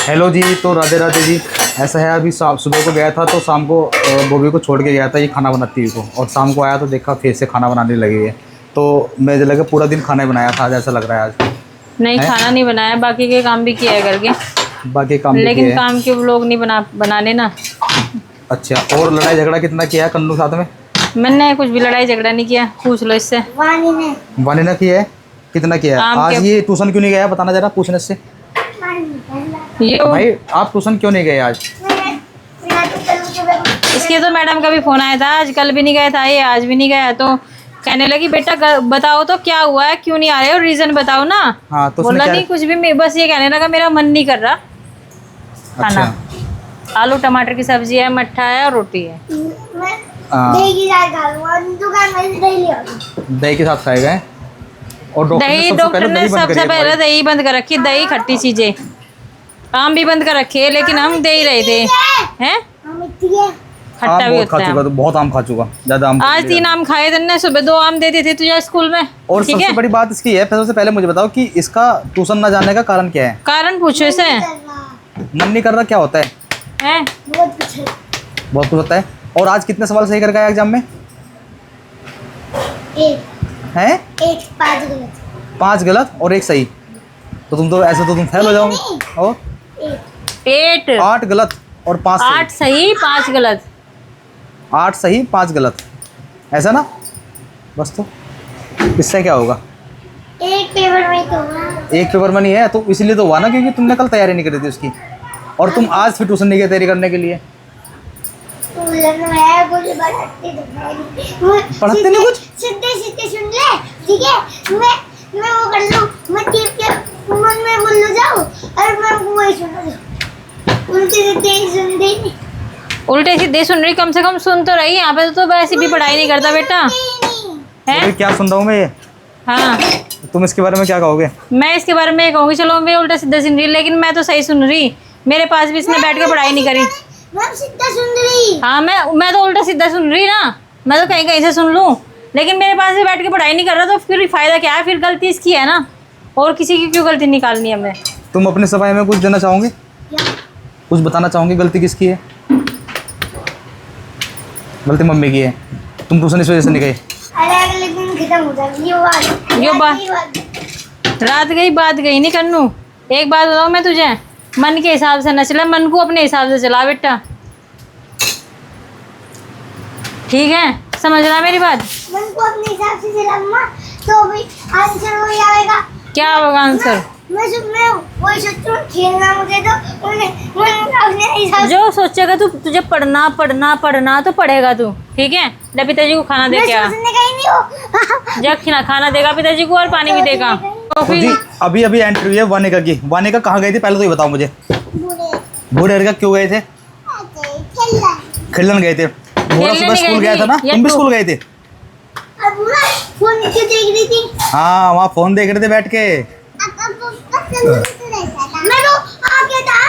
Hello जी, तो राधे राधे जी। ऐसा है, अभी सुबह को गया था तो शाम को बॉबी को छोड़ के गया था ये खाना बनाती हुई को, और शाम को आया तो देखा फिर से खाना बनाने लगी है। तो मुझे लगा पूरा दिन खाना ही बनाया था आज, ऐसा लग रहा है आज। नहीं है? खाना नहीं बनाया, बाकी के काम भी किया है करके, बाकी काम लेकिन काम के लोग नहीं बनाने ना। अच्छा, और लड़ाई झगड़ा कितना किया है कन्नू साथ में? मैंने कुछ भी लड़ाई झगड़ा नहीं किया, पूछ लो इससे। वानी ने किया है? कितना किया है? आज ये ट्यूशन क्यों नहीं गया, बताना जरा पूछने से। ये भाई आप ट्यूशन क्यों नहीं गए आज? इसके तो मैडम का भी फोन आया था, आज कल भी नहीं गया था ये, आज भी नहीं गया। तो कहने लगी बेटा बताओ तो क्या हुआ है, क्यों नहीं आ रहे हो, रीजन बताओ ना। हाँ, तो बोला नहीं कुछ भी, बस ये कहने लगा मेरा मन नहीं कर रहा खाना। अच्छा। आलू टमाटर की सब्जी है, मट्ठा है और रोटी है। दही के साथ खाए गए, और डॉक्टर ने सबसे पहले दही बंद कर रखी, दही खट्टी चीजें। आम भी बंद कर रखे, लेकिन हम दे ही रहे थे। हैं? खट्टा भी होता है। तो बहुत आम खा चुका, ज्यादा आम। आज 3 आम खाए थे, सुबह 2 आम देते थे तुझे स्कूल में। और सबसे बड़ी बात इसकी है, सबसे पहले मुझे बताओ कि इसका ट्यूशन ना जाने का कारण क्या है? कारण पूछो इसे। मन नहीं कर रहा, क्या होता है? बहुत कुछ होता है। और आज कितने सवाल सही करके आया एग्जाम में? 5 गलत और 1 सही। तो तुम तो ऐसे तो तुम फेल हो जाओगे। और 8 गलत और 5 सही। 8 सही 5 गलत। 8 सही 5 गलत, ऐसा ना? बस तो इससे क्या होगा? एक पेपर में नहीं है तो इसीलिए तो हुआ ना, क्योंकि तुमने कल तैयारी नहीं करी थी उसकी, और तुम आज फिर ट्यूशन नहीं गए तैयारी करने के लिए। पढ़ते नहीं कुछ? सीधे सुन ले, ठीक है? मैं वो कर लूं, मैं टीप के मन में बोल लो जाओ, और मैं वही सुन लूं। उल्टे सीधे सुन रही, कम से कम सुन तो रही। यहाँ पे तो वैसे भी पढ़ाई नहीं करता बेटा है। क्या सुन रहा हूँ मैं ये? हाँ, तुम इसके बारे में क्या कहोगे? मैं इसके बारे में कहूँगी, चलो मैं उल्टा सीधा सुन रही, लेकिन मैं तो सही सुन रही। मेरे पास भी इसने बैठ के पढ़ाई नहीं करी। सीधा सुन रही। हाँ, मैं तो उल्टा सीधा सुन रही ना, मैं तो कहीं कहीं से सुन लूँ, लेकिन मेरे पास भी बैठ के पढ़ाई नहीं कर रहा, तो फिर फायदा क्या है? फिर गलती इसकी है ना, और किसी की क्यों गलती निकालनी है हमें? तुम अपनी सफाई में कुछ देना चाहोगे? कुछ बताना चाहोगे गलती किसकी है? गलती मम्मी की है। तुम ट्यूशन इस वजह से नहीं गए। अगले दिन खत्म हो जाएगी ये बात। रात गई बात गई नहीं कन्नू। एक बात बताऊँ मैं तुझे, मन के हिसाब से न चला, मन को अपने हिसाब से चला बेटा, ठीक है? समझना मेरी बात। मन को अपने हिसाब से चला मम्मा, तो भी आंसर वही आएगा। क्या होगा आंसर? मैं वही सोचती हूँ, खेलना मुझे तो अपने हिसाब। जो सोचेगा तू, तुझे पढ़ना पढ़ना पढ़ना तो पढ़ेगा तू, ठीक है? जब पिताजी को खाना दे क्या, जब खाना देगा पिताजी को और पानी भी देगा। तो फिर अभी अभी एंट्री है वानिका की। वानिका कहाँ गई थी पहले तो ये बताओ मुझे। बूढ़े का क्यों गए थे? खेलने गए थे। बूढ़ा सुबह स्कूल गया था ना, तुम भी स्कूल गए थे? फोन क्यों देख रही थी? हाँ, वहाँ फोन देख रहे थे बैठ के। मैं तो आगे था।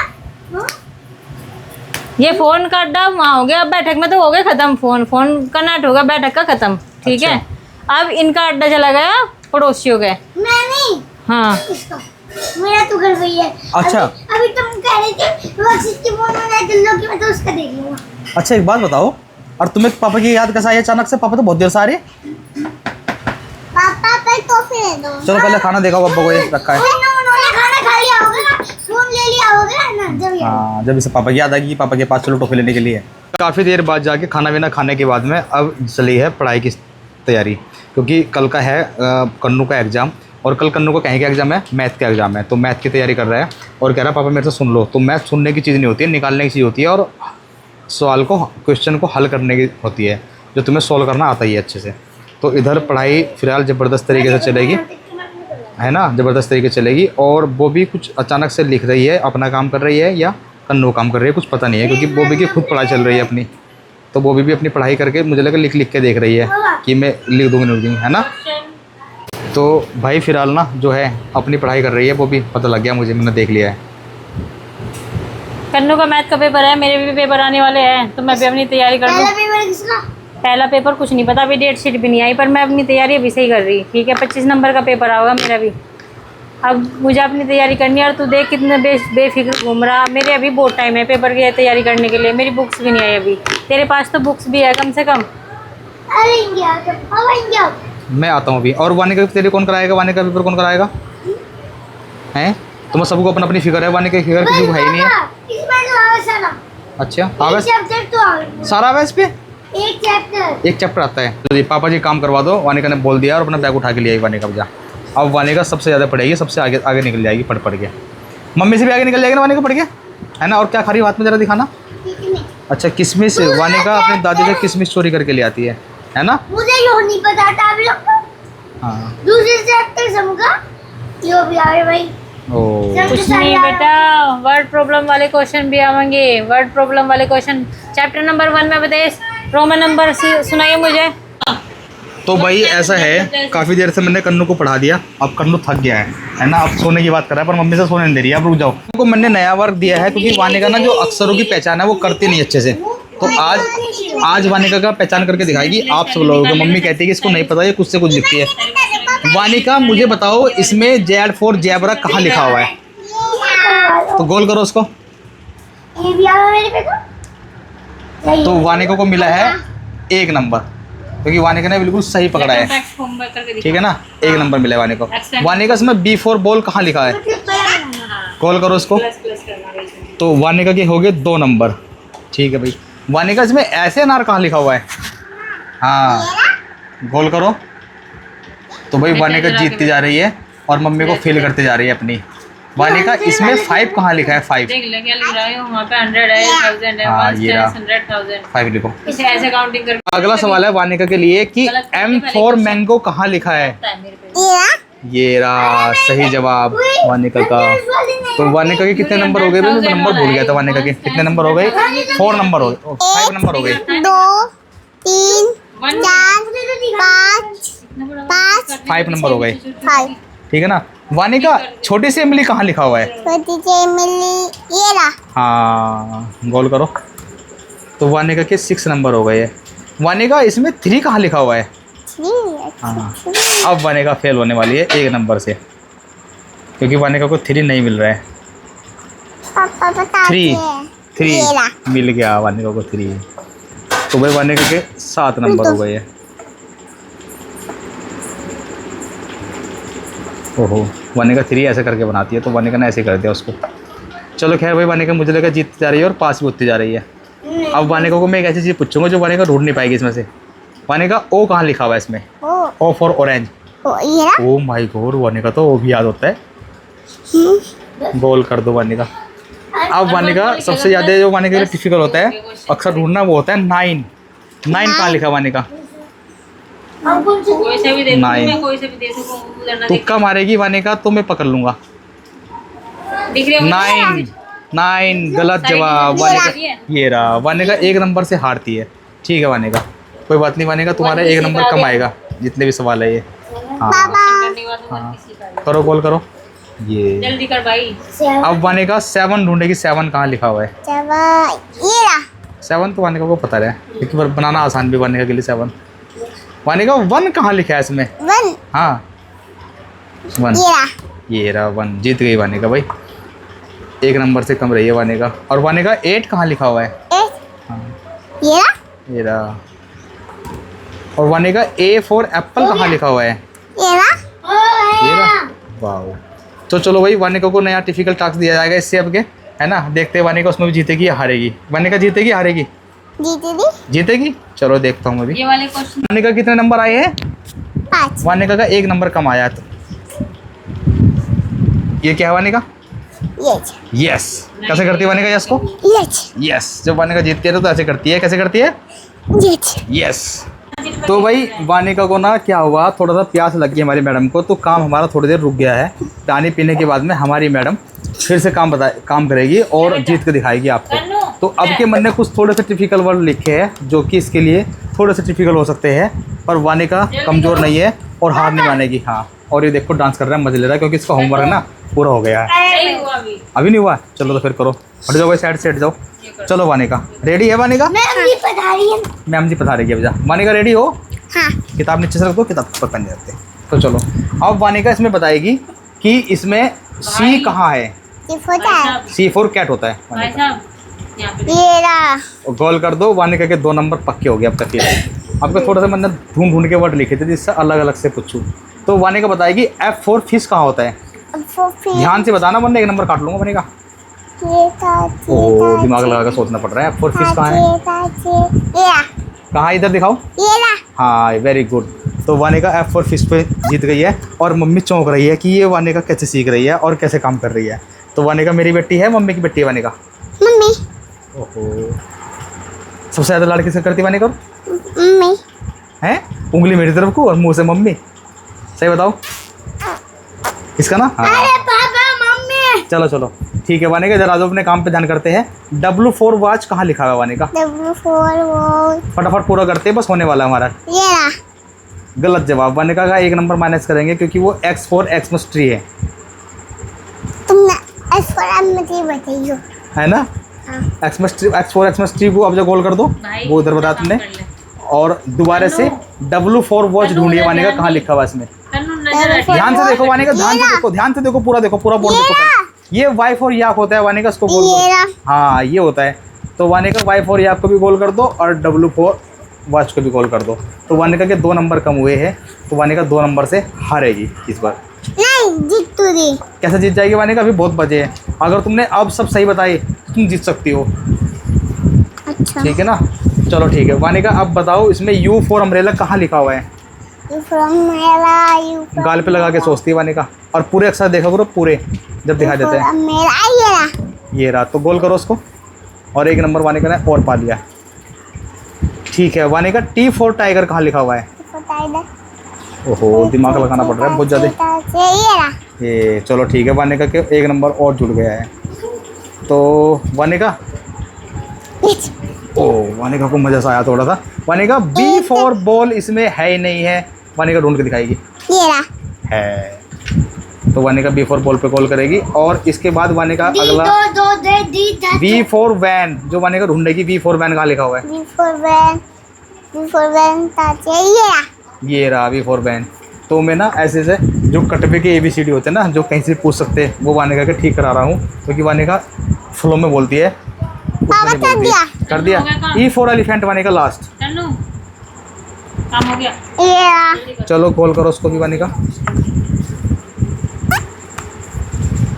ये फोन का अड्डा वहाँ हो गया, अब बैठक में तो हो गया खत्म। फोन का नेट होगा, बैठक का खत्म, ठीक है? अब इनका अड्डा चला गया पड़ोसियों के। मैं नहीं। हाँ, मेरा तो घर वही है। अच्छा, अभी तुम कह रहे थे बख्शिश की फोन में नहीं दिल की, मैं तो उसका देख लूंगा। अच्छा एक बात बताओ, और तुम्हें पापा की याद कैसा आई अचानक से? पापा तो बहुत देर से आ रहे। पापा पे टॉफी दे दो। चलो पहले खाना देखो पापा को, ये रखा है। उन्होंने खाना खा लिया होगा ना, फोन ले लिया होगा ना जब। हाँ, जब इसे पापा की याद आएगी पापा के पास चलो टॉफी लेने के लिए। काफ़ी देर बाद जाके खाना वाना खाने के बाद में अब चली है पढ़ाई की तैयारी, क्योंकि कल का है कन्नू का एग्ज़ाम, और कल कन्नू को कहीं का एग्ज़ाम है, मैथ का एग्ज़ाम है। तो मैथ की तैयारी कर रहा है और कह रहा है पापा मेरे से सुन लो। तो मैथ सुनने की चीज़ नहीं होती है, निकालने की चीज़ होती है, और सवाल को, क्वेश्चन को हल करने की होती है, जो तुम्हें सॉल्व करना आता ही है अच्छे से। तो इधर पढ़ाई फिलहाल ज़बरदस्त तरीके से चलेगी, है ना? ज़बरदस्त तरीके से चलेगी। और वो भी कुछ अचानक से लिख रही है, अपना काम कर रही है या कन्नू काम कर रही है, कुछ पता नहीं है, क्योंकि बॉबी की खुद पढ़ाई चल रही है अपनी। तो बॉबी भी अपनी पढ़ाई करके मुझे लगा लिख के देख रही है कि मैं लिख दूँगी, है ना? तो भाई फिलहाल ना जो है अपनी पढ़ाई कर रही है, वो भी पता लग गया मुझे, मैंने देख लिया है। कन्नू का मैथ का पेपर है, मेरे भी पेपर आने वाले हैं, तो मैं भी अपनी तैयारी कर लूँ। पहला पेपर कुछ नहीं पता, अभी डेट शीट भी नहीं आई, पर मैं अपनी तैयारी अभी से ही कर रही, ठीक है? 25 नंबर का पेपर आएगा मेरा भी। अब मुझे अपनी तैयारी करनी है और तू देख कितने बेफिक्र घूम रहा। मेरे अभी बहुत टाइम है पेपर की तैयारी करने के लिए, मेरी बुक्स भी नहीं आई अभी। तेरे पास तो बुक्स भी है कम से कम। मैं आता हूँ अभी। और वानिका तेरे कौन कराएगा? वानिका पेपर कौन कराएगा? हैं तुम सबको अपना अपनी फिक्र है, वानिका की फिक्र किसी को है ही नहीं है। अच्छा आवेश सारा आवेश पे एक चैप्टर आता है। तो पापा जी काम करवा दो, वानिका ने बोल दिया और अपना बैग उठा के ले आई वानिका जा। अब वानिका सबसे ज़्यादा पढ़ेगी, सबसे आगे आगे निकल जाएगी पढ़ के। मम्मी से भी आगे निकल जाएगी ना वानिका पढ़ के, है ना। और क्या खा रही हो हाथ में ज़रा दिखाना। अच्छा किशमिश, वानिका अपने दादी से किशमिश चोरी करके ले आती है ना। मुझे यो नहीं पता था अभी हाँ दूसरे चैप्टर समझा यो भी आए भाई। कुछ नहीं बेटा, वर्ड प्रॉब्लम वाले क्वेश्चन भी आवेंगे। वर्ड प्रॉब्लम वाले क्वेश्चन चैप्टर नंबर 1 में बताइए, रोमन नंबर सुनाइए मुझे। तो भाई ऐसा है, काफ़ी देर से मैंने कन्नू को पढ़ा दिया, अब कन्नू थक गया है ना। अब सोने की बात कर रहा है पर मम्मी से सोने नहीं दे रही है। अब रुक जाओ, को मैंने नया वर्क दिया है क्योंकि वानिका ना जो अक्षरों की पहचान है वो करती नहीं अच्छे से। तो आज वानिका का पहचान करके दिखाएगी आप सब लोगों को। मम्मी कहती है कि इसको नहीं पता ये कुछ से कुछ लिखती है। वानिका मुझे बताओ इसमें जेड फॉर जैबरा कहाँ लिखा हुआ है? तो गोल करो उसको। ये भी आया मेरे पे तो वानिका को मिला है 1 नंबर, क्योंकि वानिका ने बिल्कुल सही पकड़ा है, ठीक है ना। 1 नंबर मिला है वानिका को। वानिका इसमें बी फॉर बॉल कहाँ लिखा है? कॉल करो उसको। तो वानिका के हो गए 2 नंबर, ठीक है भाई। वानिका इसमें ऐसे अनार कहाँ लिखा हुआ है? हाँ गोल करो। तो भाई वानिका जीतती जा रही है और मम्मी को फेल करते जा रही है अपनी। वानिका इसमें 5 कहाँ लिखा है? 5 देख ले क्या लिख रहा है वहाँ पे। 100 है, 1000 है, हाँ, ये रहा। 100,000 5 लिखो। इसे ऐसे काउंटिंग कर। अगला सवाल है वानिका के लिए कि M फॉर मैंगो कहाँ लिखा है? ये रहा सही जवाब वानिका का। तो वानिका के कितने नंबर हो गए? मैं नंबर भूल गया था वानिका के कितने नंबर हो गए। 4 नंबर हो गए, 5 नंबर हो गए। 2 3 4 5 5 नंबर हो गए, 5 ठीक है ना। वानिका छोटी सी इमली कहाँ लिखा हुआ है? छोटी सी मिली ये रहा। हाँ गोल करो। तो वानिका के 6 नंबर हो गए। वानिका इसमें 3 कहाँ लिखा हुआ है? हाँ अब वानिका फेल होने वाली है 1 नंबर से, क्योंकि वानिका को 3 नहीं मिल रहा है। पापा बता 3 मिल गया वानिका को 3। तो भाई वानिका के 7 नंबर हो गए हैं। ओहो वानिका 3 ऐसे करके बनाती है, तो वानिका ने ऐसे कर दिया उसको। चलो खैर भाई वानिका मुझे लगा जीतती जा रही है और पास भी होती जा रही है। अब वानिका को मैं एक ऐसी चीज़ पूछूंगा जो वानिका ढूंढ नहीं पाएगी इसमें से। वानिका ओ कहाँ लिखा हुआ है इसमें? O for orange. Oh my god, Vanika तो ओ भी याद होता है। गोल कर दो वानिका। अब वानिका सबसे ज़्यादा जो वानिका के लिए डिफिकल्ट होता है अक्सर ढूंढना, वो होता है 9 कहाँ लिखा वानिका? कोई से भी दे दूँ 9। मैं, कोई से भी दे सकूँ, उधर ना तुक्का मारेगी वानिका तो मैं पकड़ लूँगा। दिख रही है 9 गलत जवाब वानिका। ये रहा, वानिका 1 नंबर से हारती है, ठीक है वानिका कोई बात नहीं। वानिका तुम्हारा 1 नंबर कम आएगा जितने भी सवाल है ये। हाँ करो गोल करो ये। जल्दी कर भाई। अब वानिका 7 ढूंढेगी। 7 कहाँ लिखा हुआ है? 7 तो वानिका को पता है, लेकिन बनाना आसान भी वानिका के लिए 7। वानिका 1 कहाँ लिखा है इसमें? हाँ 1 ये रहा 1। जीत गई वानिका भाई, 1 नंबर से कम रही है वानिका। और वानिका 8 कहाँ लिखा हुआ है? हाँ ये रहा। और वानिका A फॉर एप्पल कहाँ लिखा हुआ है? ये रहा। वाह। तो चलो भाई वानिका को नया डिफिकल्ट टास्क दिया जाएगा इससे अब के, है ना। देखते हैं वानिका उसमें भी जीतेगी या हारेगी। वानिका जीतेगी हारेगी? जीतेगी। चलो देखता हूँ अभी ये वाले क्वेश्चन। वानिका कितने नंबर आए हैं? 5। वानिका का 1 नंबर कम आया। तो ये क्या है वानिका? यस। कैसे करती है वानिका यस को? यस। जब वानिका जीतती है तो ऐसे करती है। कैसे करती है? यस। तो भाई वानिका को ना क्या हुआ, थोड़ा सा प्यास लग गई हमारी मैडम को, तो काम हमारा थोड़ी देर रुक गया है। पानी पीने के बाद में हमारी मैडम फिर से काम करेगी और जीत के दिखाएगी आपको। तो अब के मन ने कुछ थोड़े से टिपिकल वर्ड लिखे हैं जो कि इसके लिए थोड़े से टिपिकल हो सकते हैं, पर वानिका कमज़ोर नहीं है और हार नहीं मानेगी। हाँ और ये देखो डांस कर रहा है, मजे ले रहा है, क्योंकि इसका होमवर्क ना पूरा हो गया है। अभी नहीं हुआ? चलो तो फिर करो, हट जाओ भाई साइड से हट जाओ। चलो वानिका रेडी है? वानिका मैम जी पधारेगी। अब जा वानिका रेडी हो? हाँ। किताब नीचे से रख दो, किताब पर पेन रखते। तो चलो अब वानिका इसमें बताएगी कि इसमें सी कहाँ है। ये होता है C4 कैट होता है। भाई साहब यहाँ पे ये रहा। और गोल कर दो। वानिका के 2 नंबर पक्के हो गए अब तक के। आपको थोड़ा सा मैंने ढूंढ ढूंढ के वर्ड लिखे थे जिससे अलग अलग से पूछूं। तो वानिका बताएगी F4 फिश कहाँ होता है। ध्यान से बताना वरना 1 नंबर काट लूंगा वानिका। ओह दिमाग लगा कर सोचना पड़ रहा है। F4 फिश कहाँ है। कहाँ है इधर दिखाओ। हाँ वेरी गुड। तो वानिका F4 फिश पे जीत गई है और मम्मी चौंक रही है कि ये वानिका कैसे सीख रही है और कैसे काम कर रही है। तो वानिका मेरी बेटी है, मम्मी की बेटी है वानिका। मम्मी ओहो सबसे ज़्यादा लाड़ किससे करती वानिका मम्मी हैं। उंगली मेरी तरफ को और मुंह से मम्मी। सही बताओ इसका ना। हाँ अरे पापा मम्मी। चलो चलो ठीक है वानिका जरा अपने काम पे ध्यान करते हैं। W4 वॉच कहाँ लिखा हुआ है वानिका। W4 वो फटाफट पूरा करते हैं बस होने वाला है हमारा। ये रहा। गलत जवाब। वानिका का 1 नंबर माइनस करेंगे क्योंकि वो X4 एक्समस ट्री है। तुमने S4 मुझे बताइयो। है ना। हाँ। Xmas tree X4 Xmas tree को अब जो गोल कर दो भाई वो उधर बताया काम तुमने। कर ले। और दोबारा से W4 वॉच चलो, ढूंढिए उधर वानिका ध्यान कहाँ नहीं। लिखा हुआ है इसमें। तन्नू नजर हटी। ध्यान से देखो वानिका ध्यान से देखो ध्यान से देखो पूरा देखो पूरा बोर्ड देखो। ये Y4 याक होता है वानिका इसको गोल ये करो। रहा। हाँ ये होता है। तो वानिका Y4 याक को भी गोल कर दो और W4 वॉच को भी गोल कर दो। तो वानिका के 2 नंबर कम हुए हैं। तो वानिका 2 नंबर से हारेगी इस बार। नहीं जीत तू दी। कैसे जीत जाएगी वानिका। अभी बहुत बचे हैं। अगर तुमने अब सब सही बताए तो तुम जीत सकती हो। अच्छा ठीक है ना। चलो ठीक है वानिका अब बताओ इसमें U4 अम्ब्रेला कहाँ लिखा हुआ है। You from मेरा you from गाल पे लगा के सोचती है वानिका। और पूरे अक्षर देखा करो पूरे जब दिखा देते हैं। मेरा ये रहा। ये रहा। तो गोल करो उसको और 1 नंबर वानिका ने और पा लिया। ठीक है वानिका T4 टाइगर कहाँ लिखा हुआ है। बता दे। ओहो दिमाग लगाना पड़ रहा है बहुत ज़्यादा। ये रहा। ये चलो ठीक है वानिका के 1 नंबर और जुड़ गया है। तो वानिका ओ वानिका को मज़ा सा आया थोड़ा सा। वानिका B4 बॉल इसमें है ही नहीं है। वानिका ढूंढ के दिखाएगी। ये रहा। है। तो वानिका B4 बॉल पे कॉल करेगी और इसके बाद वानिका अगला दो दे दी V4 वैन जो वानिका ढूंढेगी। V4 वैन कहाँ लिखा हुआ है। before when ताचे ये रहा। ये रहा V4 वैन। तो मैं ना ऐसे से जो कटवे के ABCD होते हैं ना जो कहीं से पूछ सकते हैं वो वानिका के ठीक करा रहा हूँ क्योंकि वानिका फ्लो में बोलती है। पापा उसमें नहीं कर बोलती है। कर दिया। E4 elephant Vanika last. Tannu काम हो गया। ये रहा। चलो कॉल करो उसको भी वानिका।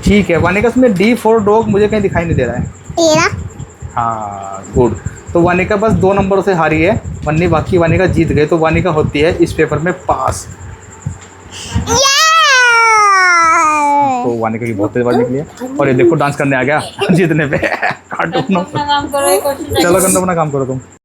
ठीक है वानिका इसमें D4 डॉग मुझे कहीं दिखाई नहीं दे रहा है। ये रहा। हाँ गुड। तो वानिका बस 2 नंबरों से हारी है वरना बाकी वानिका जीत गए। तो वानिका होती है इस पेपर में पास। तो वानिका की बहुत तेज आवाज निकली है और ये देखो डांस करने आ गया जीतने पे। कार्टून अपना काम करो, ये क्वेश्चन चलो करना अपना काम करो तुम।